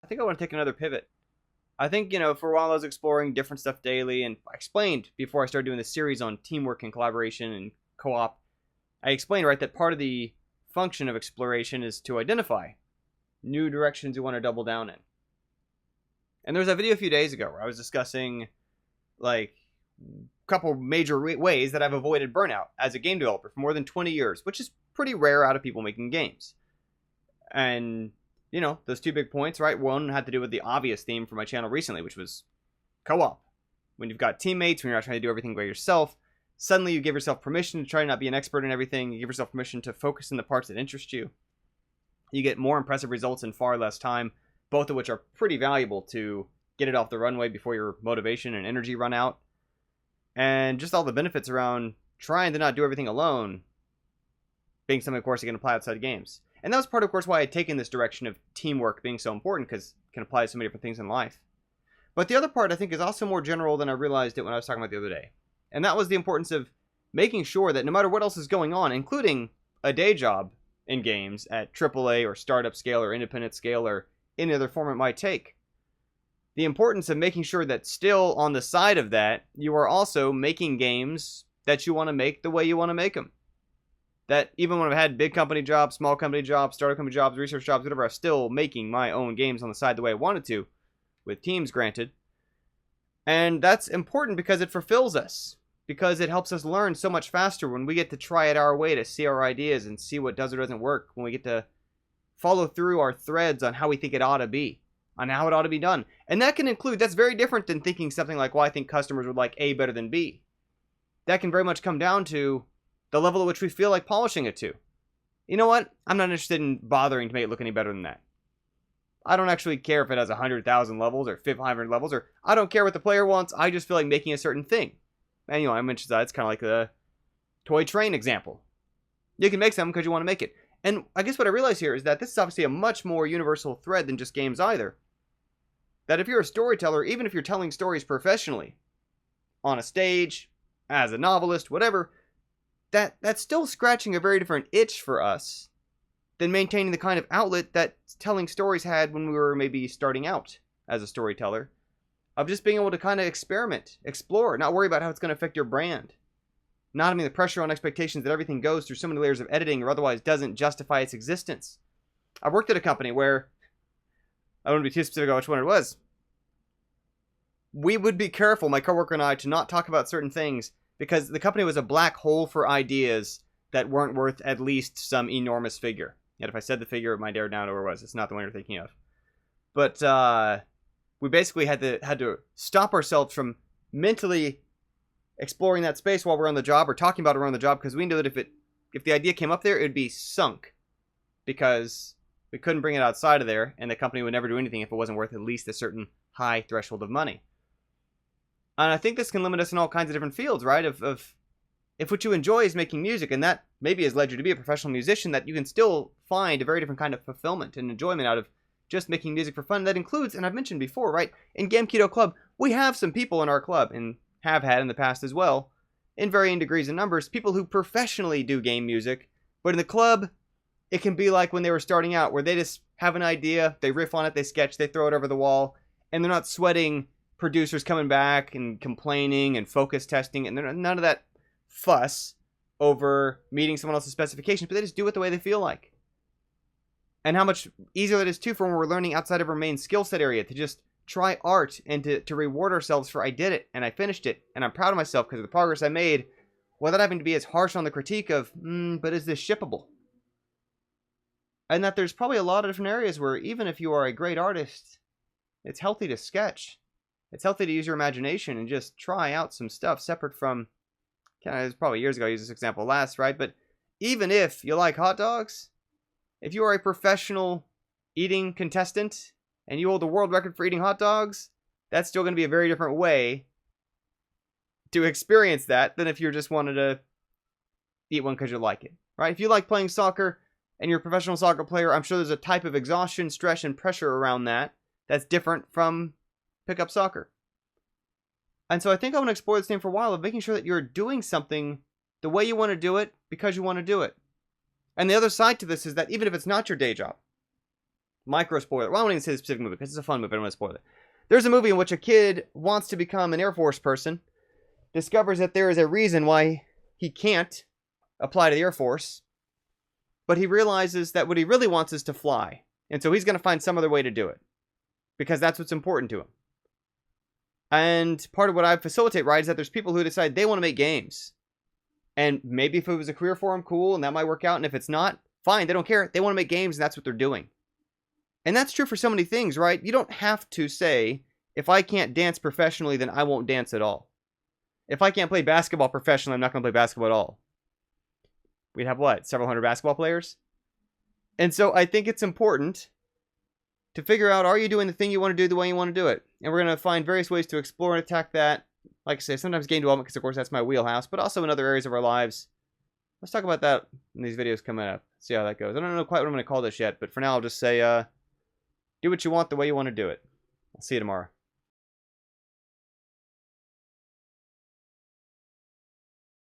I think I want to take another pivot. I think, for a while I was exploring different stuff daily, and I explained before I started doing this series on teamwork and collaboration and co op, I explained, right, that part of the function of exploration is to identify new directions you want to double down in. And there was a video a few days ago where I was discussing, like, a couple major ways that I've avoided burnout as a game developer for more than 20 years, which is pretty rare out of people making games. And those two big points, right? One had to do with the obvious theme for my channel recently, which was co-op. When you've got teammates, when you're not trying to do everything by yourself, suddenly you give yourself permission to try and not be an expert in everything. You give yourself permission to focus in the parts that interest you. You get more impressive results in far less time, both of which are pretty valuable to get it off the runway before your motivation and energy run out. And just all the benefits around trying to not do everything alone being something, of course, you can apply outside games. And that was part, of course, why I had taken this direction of teamwork being so important, because it can apply to so many different things in life. But the other part, I think, is also more general than I realized it when I was talking about the other day. And that was the importance of making sure that no matter what else is going on, including a day job in games at AAA or startup scale or independent scale or any other form it might take, the importance of making sure that still on the side of that, you are also making games that you want to make the way you want to make them. That even when I've had big company jobs, small company jobs, startup company jobs, research jobs, whatever, I'm still making my own games on the side the way I wanted to, with teams granted. And that's important because it fulfills us, because it helps us learn so much faster when we get to try it our way, to see our ideas and see what does or doesn't work, when we get to follow through our threads on how we think it ought to be, on how it ought to be done. And that can include, that's very different than thinking something like, well, I think customers would like A better than B. That can very much come down to the level at which we feel like polishing it to. You know what? I'm not interested in bothering to make it look any better than that. I don't actually care if it has 100,000 levels or 500 levels, or I don't care what the player wants. I just feel like making a certain thing. And I mentioned that it's kind of like the toy train example. You can make something because you want to make it. And I guess what I realize here is that this is obviously a much more universal thread than just games either. That if you're a storyteller, even if you're telling stories professionally, on a stage, as a novelist, whatever, that's still scratching a very different itch for us than maintaining the kind of outlet that telling stories had when we were maybe starting out as a storyteller, of just being able to kind of experiment, explore, not worry about how it's going to affect your brand, not having the pressure on expectations that everything goes through so many layers of editing or otherwise doesn't justify its existence. I've worked at a company where, I don't want to be too specific on which one it was, we would be careful, my coworker and I, to not talk about certain things because the company was a black hole for ideas that weren't worth at least some enormous figure. Yet if I said the figure, it might narrow down to where it was. It's not the one you're thinking of. But we basically had to stop ourselves from mentally exploring that space while we're on the job or talking about it around the job, because we knew that if the idea came up there, it would be sunk, because we couldn't bring it outside of there, and the company would never do anything if it wasn't worth at least a certain high threshold of money. And I think this can limit us in all kinds of different fields, right? Of if what you enjoy is making music, and that maybe has led you to be a professional musician, that you can still find a very different kind of fulfillment and enjoyment out of just making music for fun. That includes, and I've mentioned before, right, in Gamketo Club, we have some people in our club, and have had in the past as well, in varying degrees and numbers, people who professionally do game music, but in the club, it can be like when they were starting out, where they just have an idea, they riff on it, they sketch, they throw it over the wall, and they're not sweating producers coming back and complaining and focus testing, and none of that fuss over meeting someone else's specifications, but they just do it the way they feel like. And how much easier it is too for when we're learning outside of our main skill set area to just try art and to reward ourselves for I did it and I finished it and I'm proud of myself because of the progress I made, without having to be as harsh on the critique of, but is this shippable? And that there's probably a lot of different areas where even if you are a great artist, it's healthy to sketch. It's healthy to use your imagination and just try out some stuff separate from, it was probably years ago I used this example last, right? But even if you like hot dogs, if you are a professional eating contestant and you hold the world record for eating hot dogs, that's still going to be a very different way to experience that than if you just wanted to eat one because you like it, right? If you like playing soccer and you're a professional soccer player, I'm sure there's a type of exhaustion, stress, and pressure around that that's different from pickup soccer. And so I think I want to explore this thing for a while of making sure that you're doing something the way you want to do it because you want to do it. And the other side to this is that even if it's not your day job, micro spoiler. Well, I won't even say the specific movie because it's a fun movie. I don't want to spoil it. There's a movie in which a kid wants to become an Air Force person, discovers that there is a reason why he can't apply to the Air Force, but he realizes that what he really wants is to fly. And so he's going to find some other way to do it because that's what's important to him. And part of what I facilitate, right, is that there's people who decide they want to make games. And maybe if it was a career for them, cool, and that might work out. And if it's not, fine, they don't care. They want to make games, and that's what they're doing. And that's true for so many things, right? You don't have to say, if I can't dance professionally, then I won't dance at all. If I can't play basketball professionally, I'm not going to play basketball at all. We'd have what? Several hundred basketball players? And so I think it's important to figure out, are you doing the thing you want to do the way you want to do it? And we're going to find various ways to explore and attack that. Like I say, sometimes game development, because of course that's my wheelhouse, but also in other areas of our lives. Let's talk about that in these videos coming up. See how that goes. I don't know quite what I'm going to call this yet, but for now I'll just say, do what you want the way you want to do it. I'll see you tomorrow.